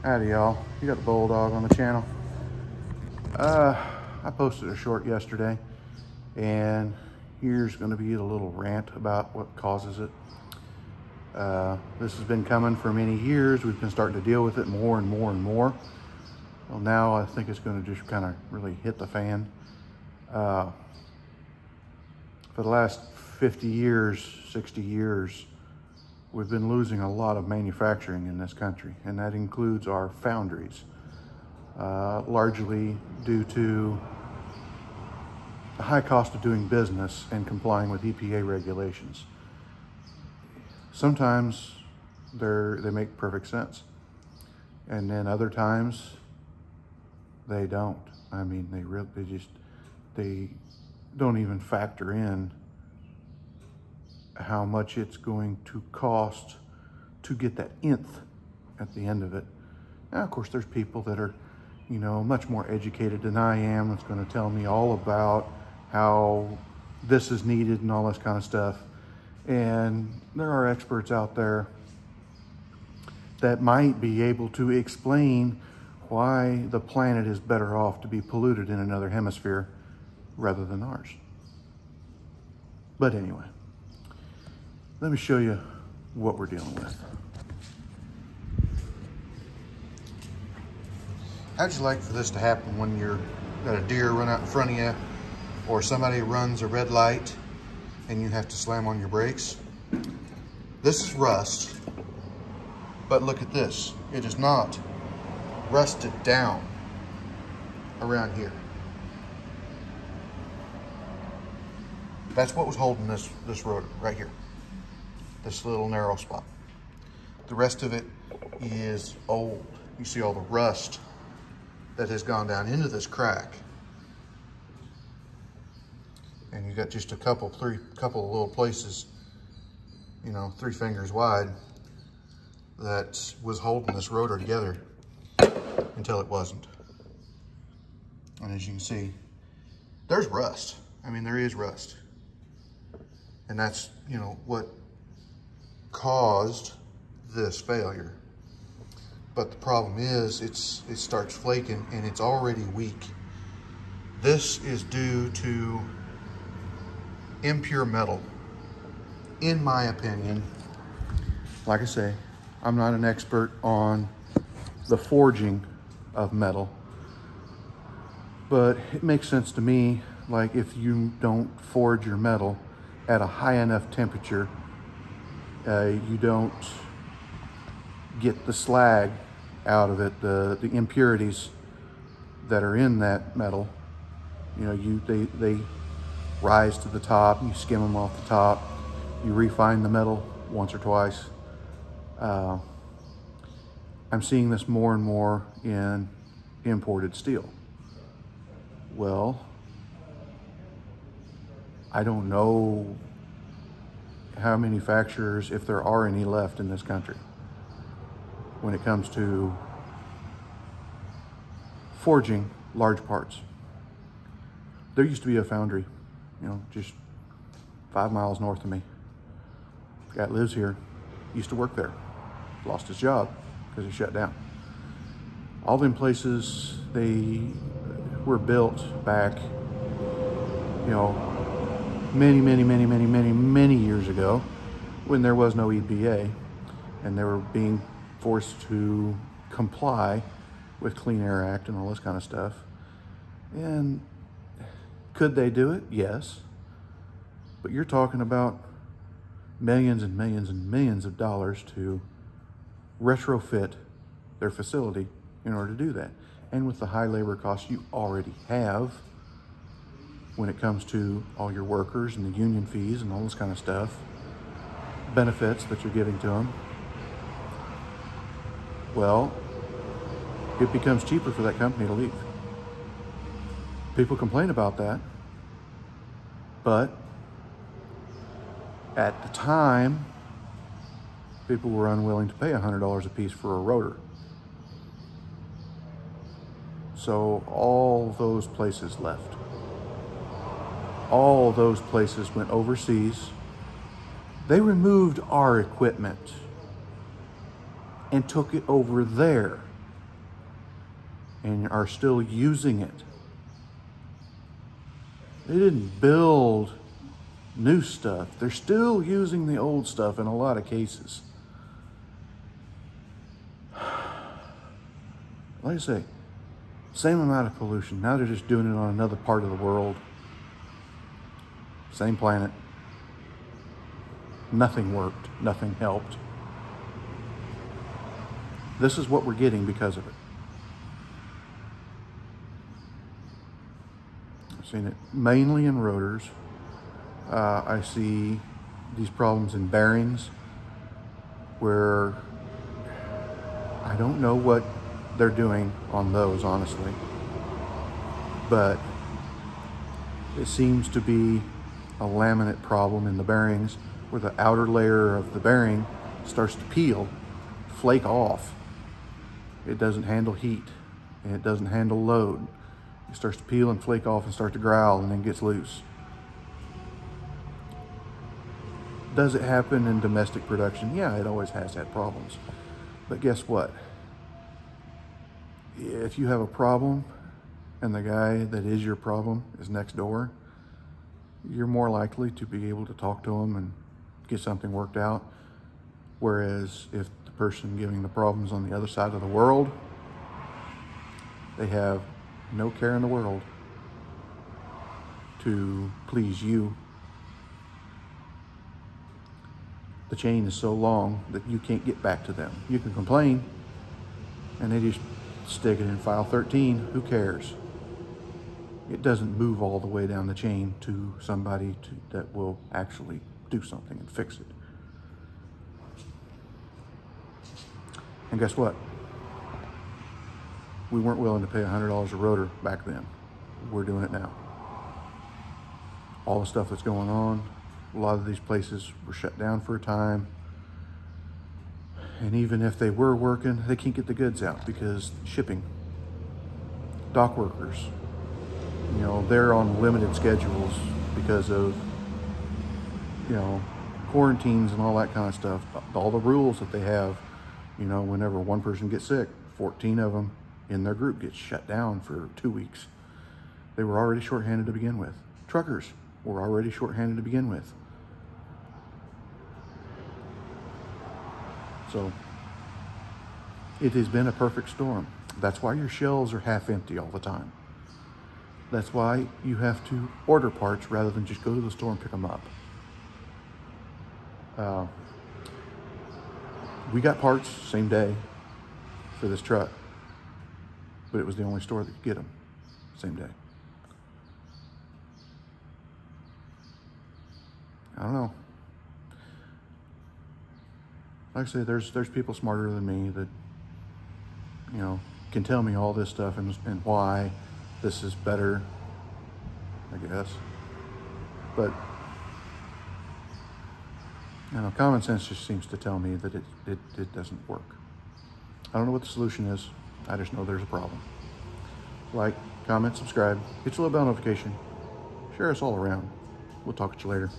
Howdy y'all, you got the Bulldog on the channel. I posted a short yesterday, and here's going to be a little rant about what causes it. This has been coming for many years. We've been starting to deal with it more and more and more. Well, now I think it's going to just kind of really hit the fan. For the last 50 years, 60 years, we've been losing a lot of manufacturing in this country, and that includes our foundries, largely due to the high cost of doing business and complying with EPA regulations. Sometimes they make perfect sense, and then other times they don't. I mean, they don't even factor in how much it's going to cost to get that nth at the end of it. Now, of course, there's people that are, much more educated than I am, that's going to tell me all about how this is needed and all this kind of stuff. And there are experts out there that might be able to explain why the planet is better off to be polluted in another hemisphere rather than ours. But anyway, let me show you what we're dealing with. How'd you like for this to happen when you're got a deer run out in front of you, or somebody runs a red light and you have to slam on your brakes? This is rust, but look at this. It is not rusted down around here. That's what was holding this rotor right here. This little narrow spot. The rest of it is old. You see all the rust that has gone down into this crack. And you got just a couple of little places, 3 fingers wide, that was holding this rotor together until it wasn't. And as you can see, there's rust. I mean, there is rust. And that's, what caused this failure. But the problem is it starts flaking and it's already weak. This is due to impure metal, in my opinion. Like I say, I'm not an expert on the forging of metal, but it makes sense to me. Like, if you don't forge your metal at a high enough temperature, you don't get the slag out of it, the impurities that are in that metal. They rise to the top. You skim them off the top. You refine the metal once or twice. I'm seeing this more and more in imported steel. Well, I don't know how manufacturers, if there are any left in this country, when it comes to forging large parts. There used to be a foundry, just 5 miles north of me. Guy that lives here used to work there, lost his job because he shut down. All them places, they were built back, many years ago, when there was no EPA, and they were being forced to comply with Clean Air Act and all this kind of stuff. And could they do it? Yes. But you're talking about millions and millions and millions of dollars to retrofit their facility in order to do that. And with the high labor costs you already have when it comes to all your workers and the union fees and all this kind of stuff, benefits that you're giving to them, well, it becomes cheaper for that company to leave. People complain about that, but at the time, people were unwilling to pay $100 a piece for a rotor. So all those places left. All those places went overseas. They removed our equipment and took it over there and are still using it. They didn't build new stuff. They're still using the old stuff in a lot of cases. Like I say, same amount of pollution. Now they're just doing it on another part of the world. Same planet. Nothing worked. Nothing helped. This is what we're getting because of it. I've seen it mainly in rotors. I see these problems in bearings where I don't know what they're doing on those, honestly, but it seems to be a laminate problem in the bearings where the outer layer of the bearing starts to peel, flake off. It doesn't handle heat and it doesn't handle load. It starts to peel and flake off and start to growl and then gets loose. Does it happen in domestic production? Yeah, it always has had problems. But guess what? If you have a problem and the guy that is your problem is next door, you're more likely to be able to talk to him and get something worked out. Whereas if the person giving the problems on the other side of the world, they have no care in the world to please you. The chain is so long that you can't get back to them. You can complain and they just stick it in file 13, who cares? It doesn't move all the way down the chain to somebody that will actually do something and fix it. And guess what? We weren't willing to pay $100 a rotor back then. We're doing it now. All the stuff that's going on, a lot of these places were shut down for a time. And even if they were working, they can't get the goods out because shipping. Dock workers, you know, they're on limited schedules because of, you know, quarantines and all that kind of stuff. All the rules that they have, you know, whenever one person gets sick, 14 of them in their group get shut down for 2 weeks. They were already shorthanded to begin with. Truckers were already shorthanded to begin with. So it has been a perfect storm. That's why your shelves are half empty all the time. That's why you have to order parts rather than just go to the store and pick them up. We got parts same day for this truck, but it was the only store that could get them same day. I don't know. Like I say, there's people smarter than me that, you know, can tell me all this stuff and why this is better, I guess. But, you know, common sense just seems to tell me that it doesn't work. I don't know what the solution is. I just know there's a problem. Like, comment, subscribe, hit your little bell notification. Share us all around. We'll talk to you later.